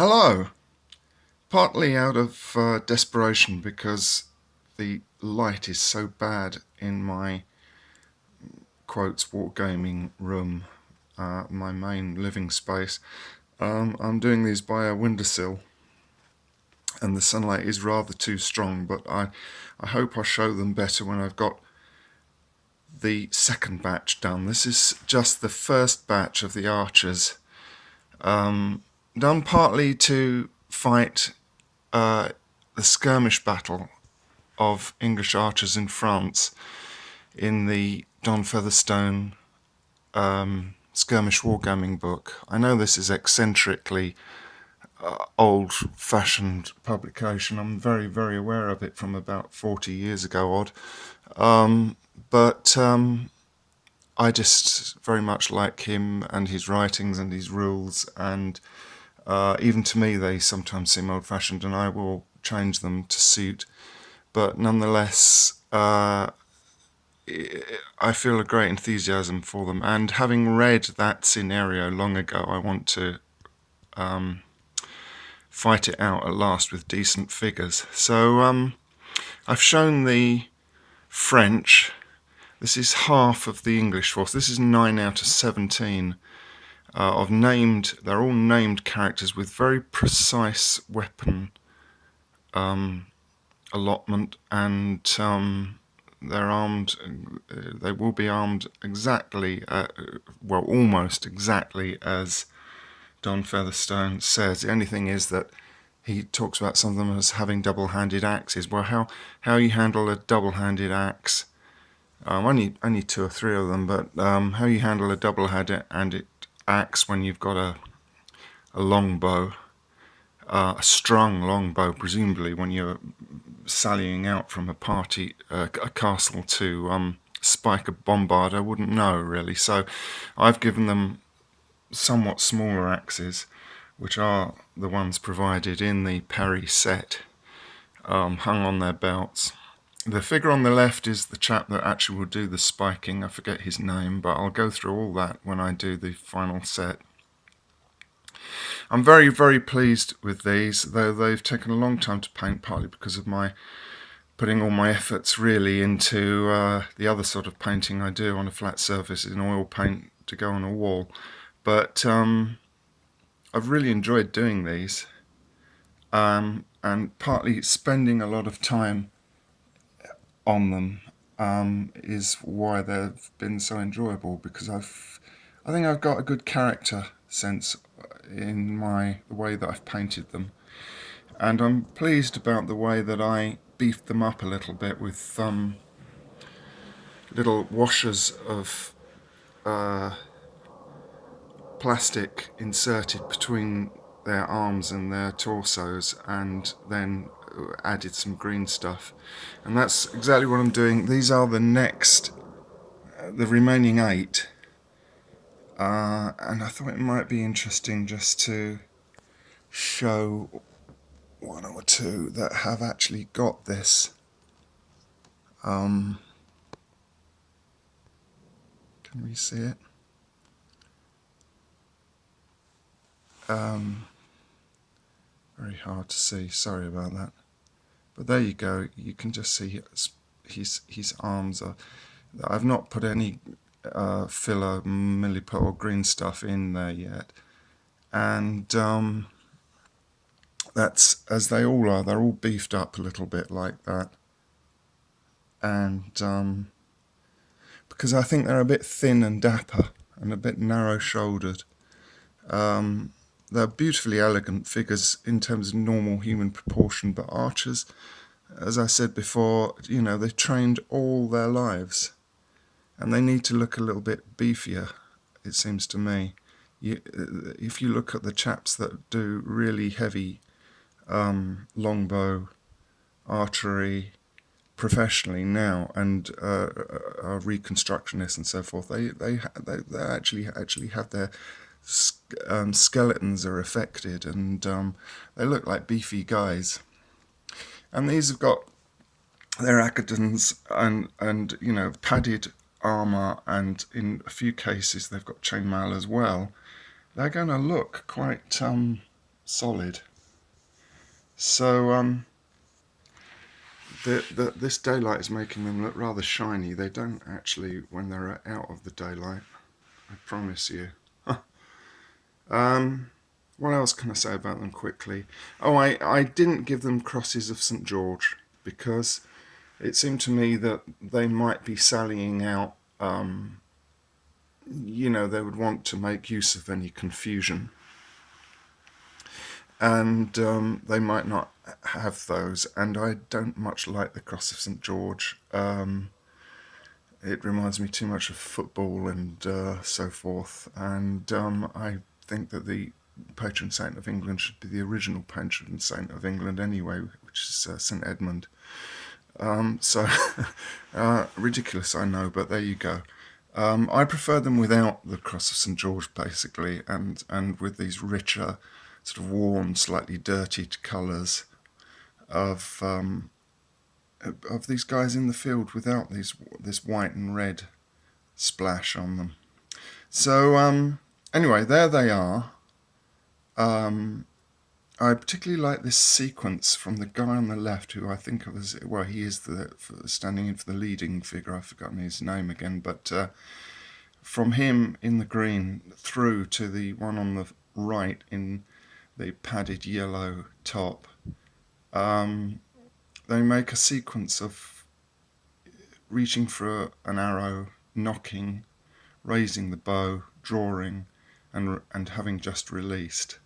Hello! Partly out of desperation because the light is so bad in my quotes wargaming room, my main living space. I'm doing these by a windowsill and the sunlight is rather too strong, but I hope I'll show them better when I've got the second batch done. This is just the first batch of the archers, done partly to fight the skirmish battle of English archers in France in the Don Featherstone skirmish wargaming book. I know this is eccentrically old-fashioned publication. I'm very, very aware of it from about 40 years ago odd. But I just very much like him and his writings and his rules, and even to me they sometimes seem old-fashioned, and I will change them to suit. But nonetheless, I feel a great enthusiasm for them, and having read that scenario long ago, I want to fight it out at last with decent figures. So I've shown the French. This is half of the English force. This is 9 out of 17 of named. They're all named characters with very precise weapon allotment, and they're armed. They will be armed exactly, well, almost exactly as Don Featherstone says. The only thing is that he talks about some of them as having double-handed axes. Well, how you handle a double-handed axe? Only 2 or 3 of them, but how you handle a double-handed axe when you've got a longbow, a strung longbow, presumably when you're sallying out from a castle to spike a bombard, I wouldn't know really. So I've given them somewhat smaller axes, which are the ones provided in the Perry set, hung on their belts. The figure on the left is the chap that actually will do the spiking. I forget his name, but I'll go through all that when I do the final set. I'm very, very pleased with these, though they've taken a long time to paint, partly because of my putting all my efforts really into the other sort of painting I do on a flat surface in oil paint to go on a wall. But I've really enjoyed doing these, and partly spending a lot of time on them is why they've been so enjoyable, because I think I've got a good character sense in the way that I've painted them, and I'm pleased about the way that I beefed them up a little bit with little washers of plastic inserted between their arms and their torsos, and then added some green stuff, and that's exactly what I'm doing. These are the remaining 8, and I thought it might be interesting just to show 1 or 2 that have actually got this. Can we see it? Very hard to see, sorry about that. But there you go, you can just see his arms are. I've not put any filler, milliput or green stuff in there yet. And that's as they all are. They're all beefed up a little bit like that. And because I think they're a bit thin and dapper and a bit narrow-shouldered. They're beautifully elegant figures in terms of normal human proportion, but archers, as I said before, you know, they've trained all their lives, and they need to look a little bit beefier, it seems to me. If you look at the chaps that do really heavy longbow archery professionally now, and are reconstructionists and so forth, they actually have their skeletons are affected, and they look like beefy guys. And these have got their acadons and you know, padded armour, and in a few cases they've got chainmail as well. They're going to look quite solid. So this daylight is making them look rather shiny. They don't actually when they're out of the daylight, I promise you. What else can I say about them quickly? Oh, I didn't give them crosses of St. George because it seemed to me that they might be sallying out, they would want to make use of any confusion. And they might not have those. And I don't much like the cross of St. George. It reminds me too much of football and so forth. And I think that the patron saint of England should be the original patron saint of England anyway, which is St. Edmund. So ridiculous, I know, but there you go. I prefer them without the cross of St. George, basically, and with these richer, sort of warm, slightly dirtied colours of these guys in the field without this white and red splash on them. So anyway, there they are. I particularly like this sequence from the guy on the left, who I think of as, well, he is standing in for the leading figure. I've forgotten his name again, but from him in the green through to the one on the right in the padded yellow top, they make a sequence of reaching for an arrow, knocking, raising the bow, drawing, and having just released.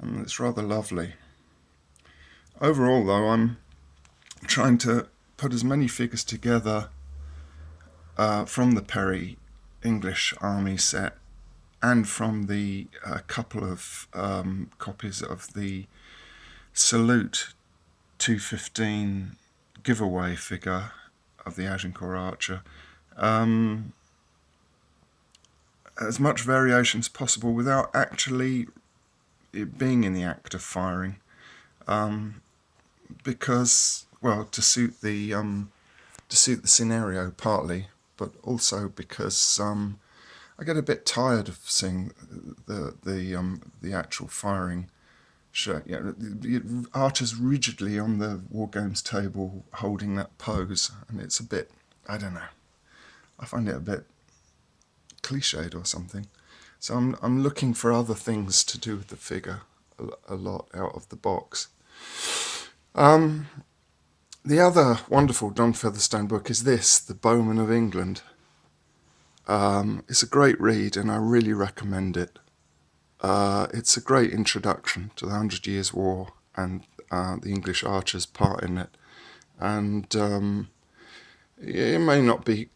And it's rather lovely. Overall, though, I'm trying to put as many figures together from the Perry English Army set and from the couple of copies of the Salute 215 giveaway figure of the Agincourt Archer. As much variation as possible without actually it being in the act of firing, because, well, to suit the scenario partly, but also because I get a bit tired of seeing the actual firing. Archers rigidly on the War Games table holding that pose, and it's a bit, I don't know, I find it a bit cliched or something. So I'm looking for other things to do with the figure a lot out of the box. The other wonderful Don Featherstone book is this, The Bowmen of England. It's a great read and I really recommend it. It's a great introduction to the 100 Years' War and the English archers' part in it. And it may not be,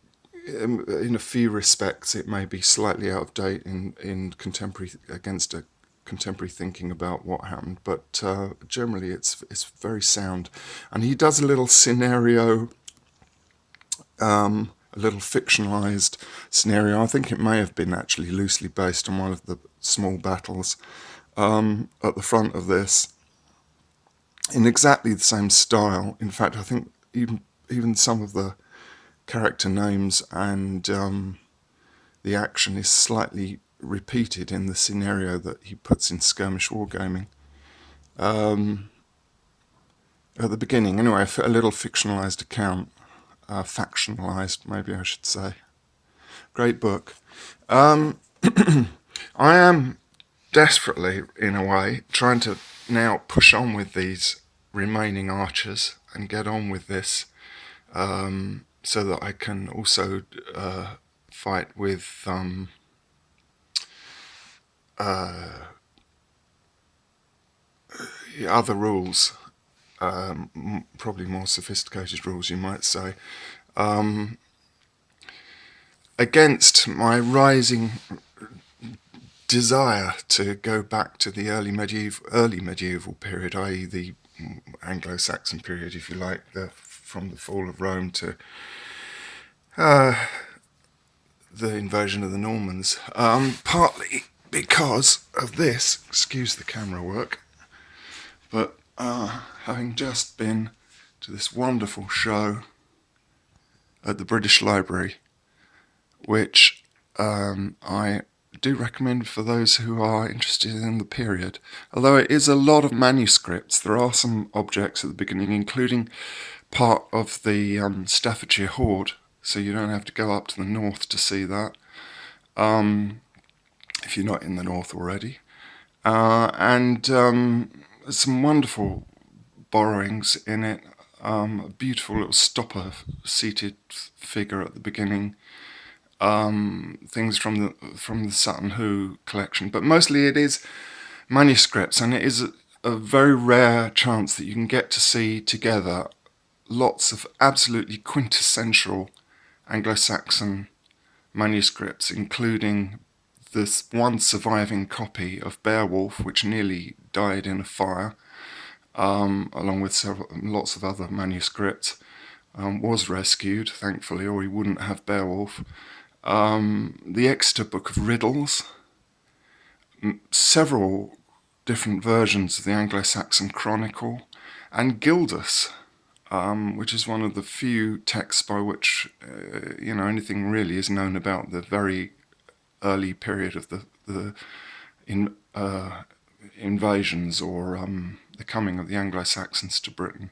in a few respects, it may be slightly out of date in contemporary, against a contemporary thinking about what happened, but generally it's very sound. And he does a little scenario, a little fictionalized scenario. I think it may have been actually loosely based on one of the small battles at the front of this, in exactly the same style. In fact, I think even some of the character names and the action is slightly repeated in the scenario that he puts in Skirmish Wargaming. At the beginning, anyway, a little fictionalized account, factionalized, maybe I should say. Great book. I am desperately, in a way, trying to now push on with these remaining archers and get on with this, so that I can also fight with other rules, probably more sophisticated rules, you might say, against my rising desire to go back to the early medieval period, i.e. the Anglo-Saxon period, if you like, from the fall of Rome to the invasion of the Normans, partly because of this, excuse the camera work, but having just been to this wonderful show at the British Library, which I do recommend for those who are interested in the period. Although it is a lot of manuscripts, there are some objects at the beginning, including part of the Staffordshire Hoard, so you don't have to go up to the north to see that, if you're not in the north already. And some wonderful borrowings in it. A beautiful little stopper seated figure at the beginning. Things from the Sutton Hoo collection, but mostly it is manuscripts, and it is a very rare chance that you can get to see together lots of absolutely quintessential Anglo-Saxon manuscripts, including this one surviving copy of Beowulf, which nearly died in a fire, along with lots of other manuscripts, was rescued, thankfully, or he wouldn't have Beowulf. The Exeter Book of Riddles, several different versions of the Anglo-Saxon Chronicle, and Gildas, which is one of the few texts by which anything really is known about the very early period of the invasions or the coming of the Anglo-Saxons to Britain.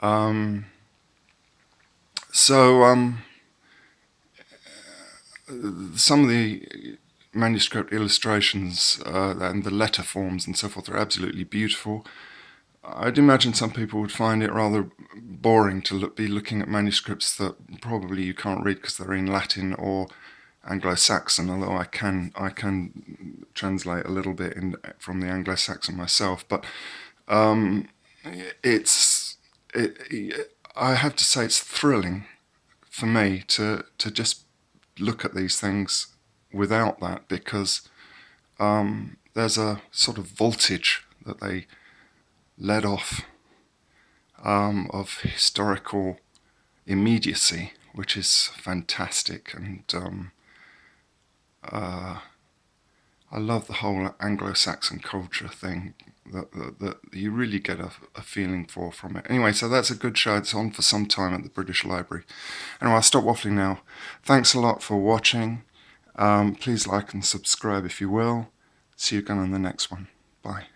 Some of the manuscript illustrations and the letter forms and so forth are absolutely beautiful. I'd imagine some people would find it rather boring to be looking at manuscripts that probably you can't read because they're in Latin or Anglo-Saxon, although I can translate a little bit from the Anglo-Saxon myself. But I have to say it's thrilling for me to just look at these things without that, because there's a sort of voltage that they let off of historical immediacy, which is fantastic. And I love the whole Anglo-Saxon culture thing that you really get a feeling from it. Anyway, so that's a good show. It's on for some time at the British Library. Anyway, I'll stop waffling now. Thanks a lot for watching. Please like and subscribe if you will. See you again on the next one. Bye.